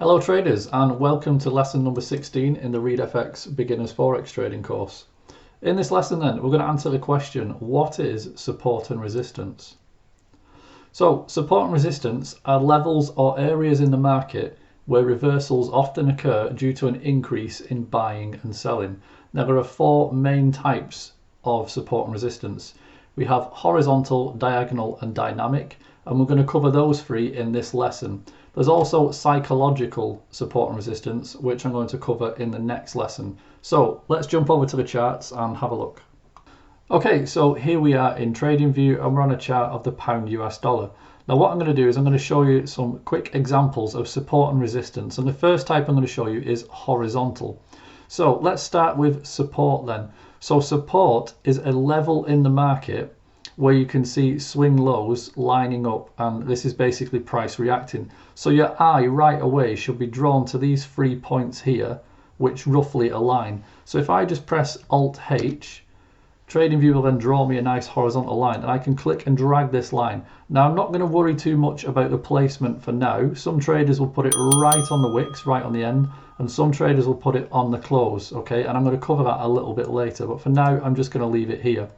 Hello traders, and welcome to lesson number 16 in the ReadFX Beginners Forex Trading course. In this lesson then, we're going to answer the question, what is support and resistance? So support and resistance are levels or areas in the market where reversals often occur due to an increase in buying and selling. Now there are four main types of support and resistance. We have horizontal, diagonal and dynamic, and we're going to cover those three in this lesson. There's also psychological support and resistance, which I'm going to cover in the next lesson. So let's jump over to the charts and have a look. Okay, so here we are in TradingView and we're on a chart of the pound US dollar. Now what I'm going to do is I'm going to show you some quick examples of support and resistance. And the first type I'm going to show you is horizontal. So let's start with support then. So support is a level in the market where you can see swing lows lining up, and this is basically price reacting. So your eye right away should be drawn to these 3 points here, which roughly align. So if I just press Alt H, TradingView will then draw me a nice horizontal line, and I can click and drag this line. Now I'm not going to worry too much about the placement for now. Some traders will put it right on the wicks, right on the end, and some traders will put it on the close, okay? And I'm going to cover that a little bit later, but for now I'm just going to leave it here.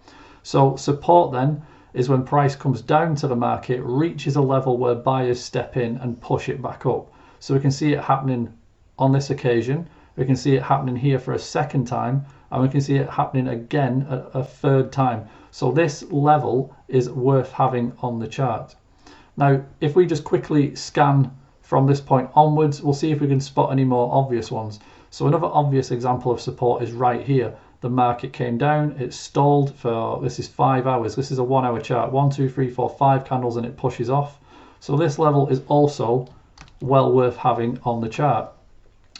So support then is when price comes down to the market, reaches a level where buyers step in and push it back up. So we can see it happening on this occasion. We can see it happening here for a second time, and we can see it happening again a third time. So this level is worth having on the chart. Now, if we just quickly scan from this point onwards, we'll see if we can spot any more obvious ones. So another obvious example of support is right here. The market came down, it stalled for, this is 5 hours, this is a 1 hour chart, 1, 2, 3, 4, 5 candles, and it pushes off. So this level is also well worth having on the chart.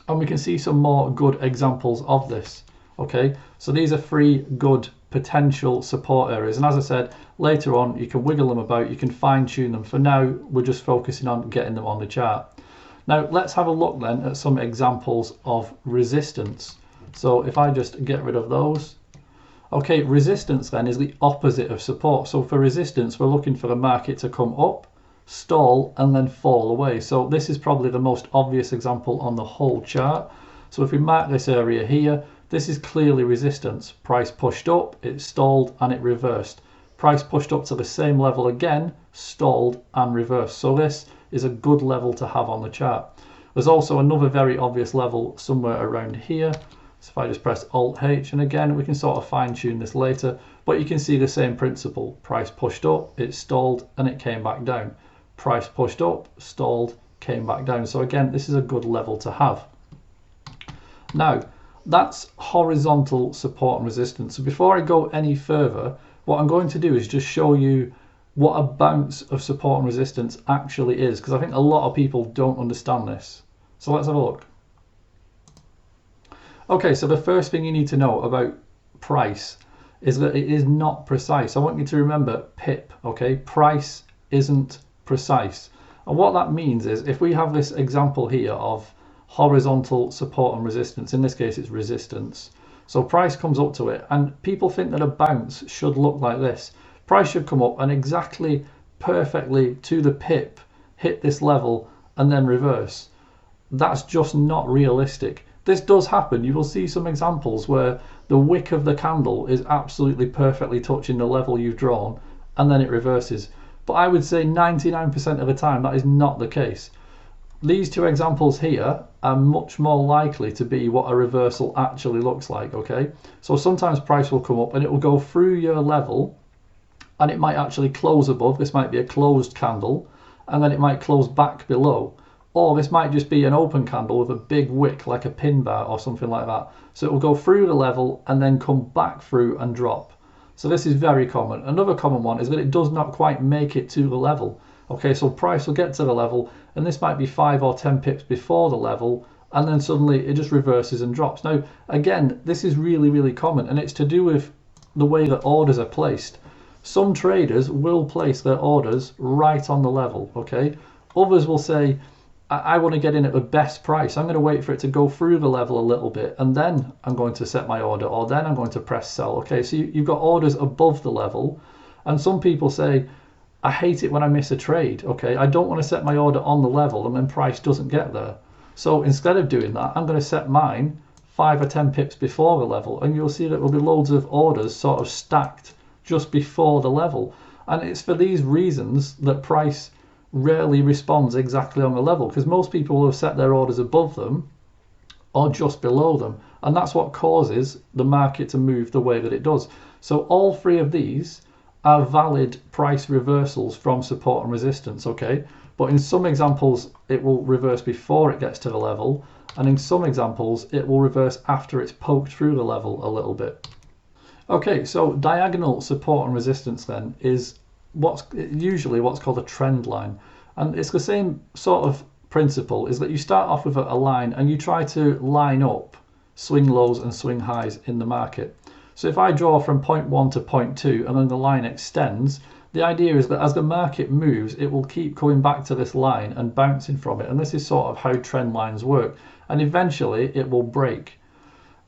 And we can see some more good examples of this. Okay, so these are 3 good potential support areas, and as I said, later on you can wiggle them about, you can fine tune them. For now we're just focusing on getting them on the chart. Now let's have a look then at some examples of resistance. So if I just get rid of those. Okay, resistance then is the opposite of support. So for resistance, we're looking for the market to come up, stall, and then fall away. So this is probably the most obvious example on the whole chart. So if we mark this area here, this is clearly resistance. Price pushed up, it stalled, and it reversed. Price pushed up to the same level again, stalled, and reversed. So this is a good level to have on the chart. There's also another very obvious level somewhere around here. So if I just press Alt H, and again we can sort of fine tune this later, but you can see the same principle. Price pushed up, it stalled, and it came back down. Price pushed up, stalled, came back down. So again, this is a good level to have. Now that's horizontal support and resistance. So before I go any further, what I'm going to do is just show you what a bounce of support and resistance actually is, because I think a lot of people don't understand this. So let's have a look. Okay, so the first thing you need to know about price is that it is not precise. I want you to remember pip, okay? Price isn't precise. And what that means is if we have this example here of horizontal support and resistance, in this case it's resistance. So price comes up to it, and people think that a bounce should look like this. Price should come up and exactly perfectly to the pip hit this level and then reverse. That's just not realistic. This does happen. You will see some examples where the wick of the candle is absolutely perfectly touching the level you've drawn and then it reverses. But I would say 99% of the time that is not the case. These two examples here are much more likely to be what a reversal actually looks like, okay? So sometimes price will come up and it will go through your level and it might actually close above. This might be a closed candle, and then it might close back below. Or this might just be an open candle with a big wick like a pin bar or something like that. So it will go through the level and then come back through and drop. So this is very common. Another common one is that it does not quite make it to the level. Okay, so price will get to the level and this might be 5 or 10 pips before the level, and then suddenly it just reverses and drops. Now, again, this is really, really common, and it's to do with the way that orders are placed. Some traders will place their orders right on the level, okay? Others will say, I want to get in at the best price. I'm going to wait for it to go through the level a little bit and then I'm going to set my order, or then I'm going to press sell. Okay, so you've got orders above the level, and some people say, I hate it when I miss a trade. Okay, I don't want to set my order on the level and then price doesn't get there. So instead of doing that, I'm going to set mine 5 or 10 pips before the level, and you'll see that there'll be loads of orders sort of stacked just before the level. And it's for these reasons that price rarely responds exactly on the level, because most people will have set their orders above them or just below them, and that's what causes the market to move the way that it does. So all three of these are valid price reversals from support and resistance, okay? But in some examples it will reverse before it gets to the level, and in some examples it will reverse after it's poked through the level a little bit. Okay, so diagonal support and resistance then is usually what's called a trend line, and it's the same sort of principle, is that you start off with a line and you try to line up swing lows and swing highs in the market. So if I draw from point 1 to point 2 and then the line extends, the idea is that as the market moves, it will keep coming back to this line and bouncing from it, and this is sort of how trend lines work, and eventually it will break.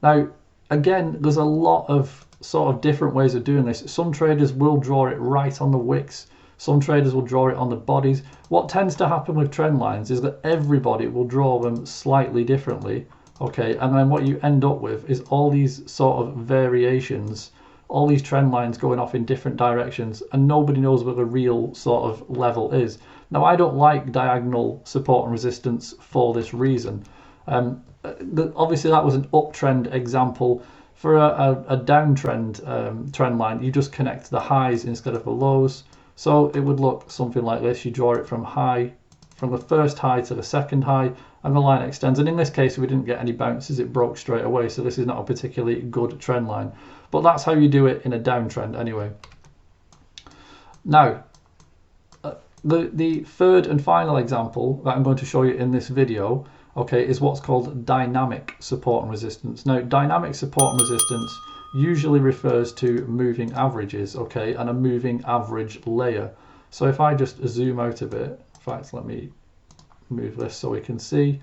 Now again, there's a lot of sort of different ways of doing this. Some traders will draw it right on the wicks, some traders will draw it on the bodies. What tends to happen with trend lines is that everybody will draw them slightly differently, okay, and then what you end up with is all these sort of variations, all these trend lines going off in different directions, and nobody knows what the real sort of level is. Now I don't like diagonal support and resistance for this reason. Obviously that was an uptrend example. For a downtrend trend line, you just connect the highs instead of the lows. So it would look something like this. You draw it from the first high to the second high, and the line extends. And in this case, we didn't get any bounces, it broke straight away. So this is not a particularly good trend line. But that's how you do it in a downtrend anyway. Now, the third and final example that I'm going to show you in this video, okay, is what's called dynamic support and resistance. Now, dynamic support and resistance usually refers to moving averages, okay, and a moving average layer. So if I just zoom out a bit, in fact, let me move this so we can see.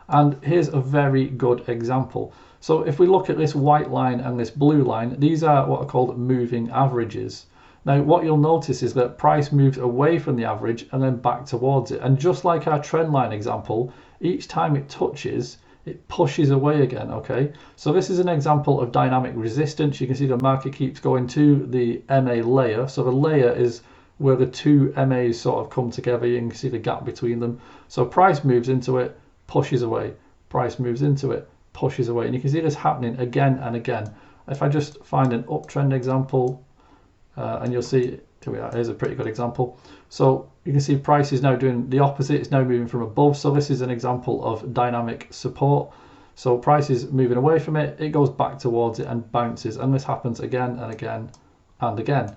And here's a very good example. So if we look at this white line and this blue line, these are what are called moving averages. Now what you'll notice is that price moves away from the average and then back towards it. And just like our trend line example, each time it touches, it pushes away again, okay? So this is an example of dynamic resistance. You can see the market keeps going to the MA layer. So the layer is where the two MAs sort of come together. You can see the gap between them. So price moves into it, pushes away. Price moves into it, pushes away. And you can see this happening again and again. If I just find an uptrend example, and you'll see, here's a pretty good example. So you can see price is now doing the opposite. It's now moving from above. So this is an example of dynamic support. So price is moving away from it, it goes back towards it and bounces, and this happens again and again and again.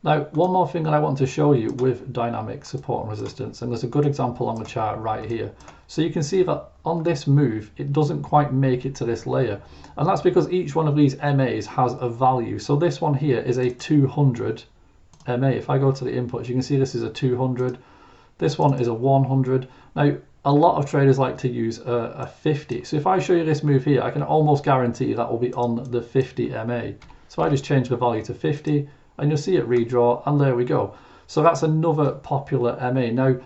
Now, one more thing that I want to show you with dynamic support and resistance, and there's a good example on the chart right here. So you can see that on this move, it doesn't quite make it to this layer. And that's because each one of these MAs has a value. So this one here is a 200 MA. If I go to the inputs, you can see this is a 200. This one is a 100. Now, a lot of traders like to use a 50. So if I show you this move here, I can almost guarantee that will be on the 50 MA. So I just change the value to 50, and you'll see it redraw, and there we go. So that's another popular MA. Now,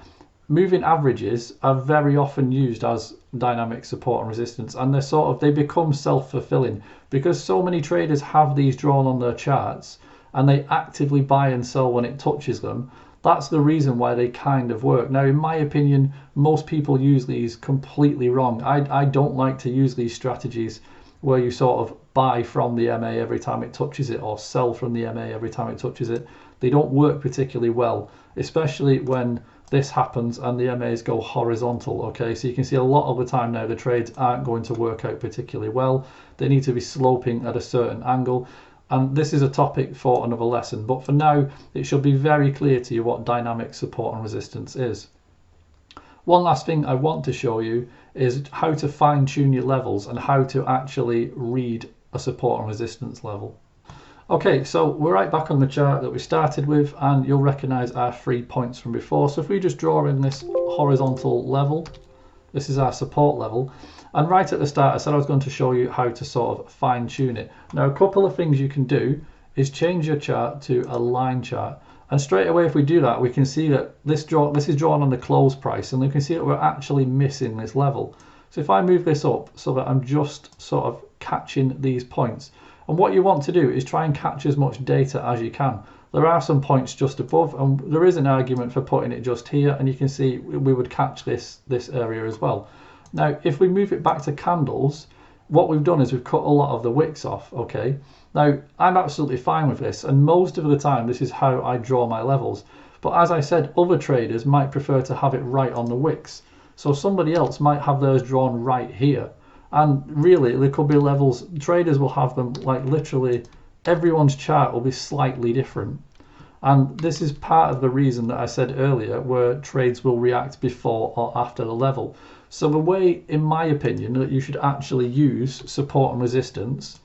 moving averages are very often used as dynamic support and resistance, and they become self-fulfilling because so many traders have these drawn on their charts and they actively buy and sell when it touches them. That's the reason why they kind of work. Now, in my opinion, most people use these completely wrong. I don't like to use these strategies where you sort of buy from the MA every time it touches it or sell from the MA every time it touches it. They don't work particularly well, especially when this happens and the MAs go horizontal, okay? So you can see a lot of the time now the trades aren't going to work out particularly well. They need to be sloping at a certain angle, and this is a topic for another lesson. But for now, it should be very clear to you what dynamic support and resistance is. One last thing I want to show you is how to fine tune your levels and how to actually read a support and resistance level. Okay, so we're right back on the chart that we started with, and you'll recognize our 3 points from before. So if we just draw in this horizontal level, this is our support level. And right at the start, I said I was going to show you how to sort of fine tune it. Now, a couple of things you can do is change your chart to a line chart. And straight away, if we do that, we can see that this is drawn on the close price, and we can see that we're actually missing this level. So if I move this up so that I'm just sort of catching these points, and what you want to do is try and catch as much data as you can. There are some points just above, and there is an argument for putting it just here, and you can see we would catch this area as well. Now, if we move it back to candles, what we've done is we've cut a lot of the wicks off, okay? Now, I'm absolutely fine with this, and most of the time this is how I draw my levels. But as I said, other traders might prefer to have it right on the wicks. So somebody else might have theirs drawn right here. And really, there could be levels, traders will have them like literally, everyone's chart will be slightly different. And this is part of the reason that I said earlier where trades will react before or after the level. So the way, in my opinion, that you should actually use support and resistance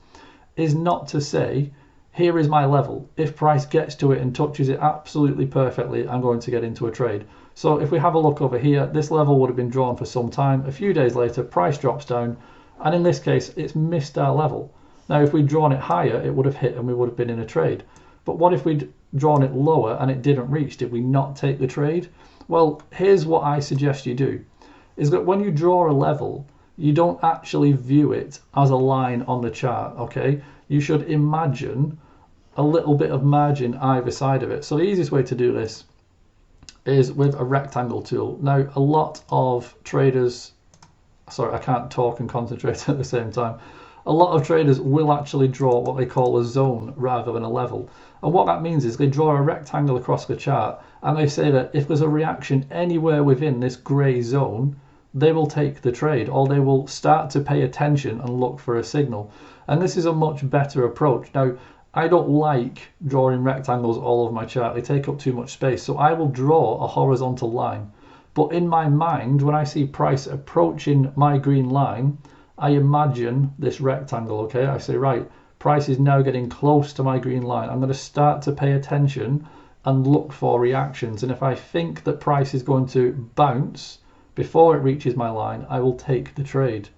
is not to say, here is my level. If price gets to it and touches it absolutely perfectly, I'm going to get into a trade. So if we have a look over here, this level would have been drawn for some time. A few days later, price drops down, and in this case, it's missed our level. Now, if we'd drawn it higher, it would have hit and we would have been in a trade. But what if we'd drawn it lower and it didn't reach? Did we not take the trade? Well, here's what I suggest you do, is that when you draw a level, you don't actually view it as a line on the chart, okay? You should imagine a little bit of margin either side of it. So the easiest way to do this is with a rectangle tool. Now, a lot of traders, sorry, I can't talk and concentrate at the same time. A lot of traders will actually draw what they call a zone rather than a level. And what that means is they draw a rectangle across the chart and they say that if there's a reaction anywhere within this grey zone, they will take the trade, or they will start to pay attention and look for a signal. And this is a much better approach. Now, I don't like drawing rectangles all over my chart. They take up too much space. So I will draw a horizontal line. But in my mind, when I see price approaching my green line, I imagine this rectangle, okay? I say, right, price is now getting close to my green line. I'm going to start to pay attention and look for reactions. And if I think that price is going to bounce before it reaches my line, I will take the trade.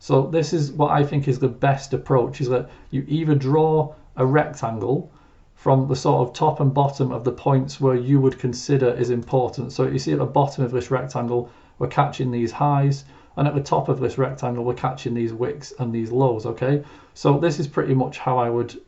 So this is what I think is the best approach, is that you either draw a rectangle from the sort of top and bottom of the points where you would consider is important. So you see at the bottom of this rectangle, we're catching these highs, and at the top of this rectangle, we're catching these wicks and these lows, okay? So this is pretty much how I would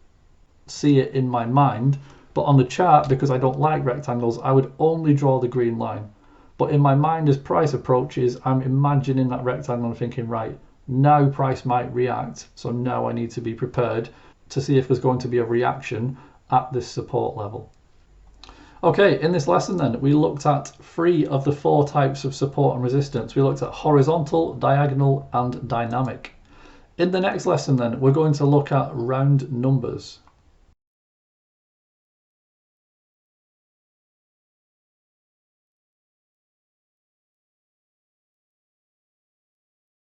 see it in my mind. But on the chart, because I don't like rectangles, I would only draw the green line. But in my mind, as price approaches, I'm imagining that rectangle and thinking, right, now price might react. So now I need to be prepared to see if there's going to be a reaction at this support level. Okay, in this lesson then, we looked at 3 of the 4 types of support and resistance. We looked at horizontal, diagonal, and dynamic. In the next lesson then, we're going to look at round numbers.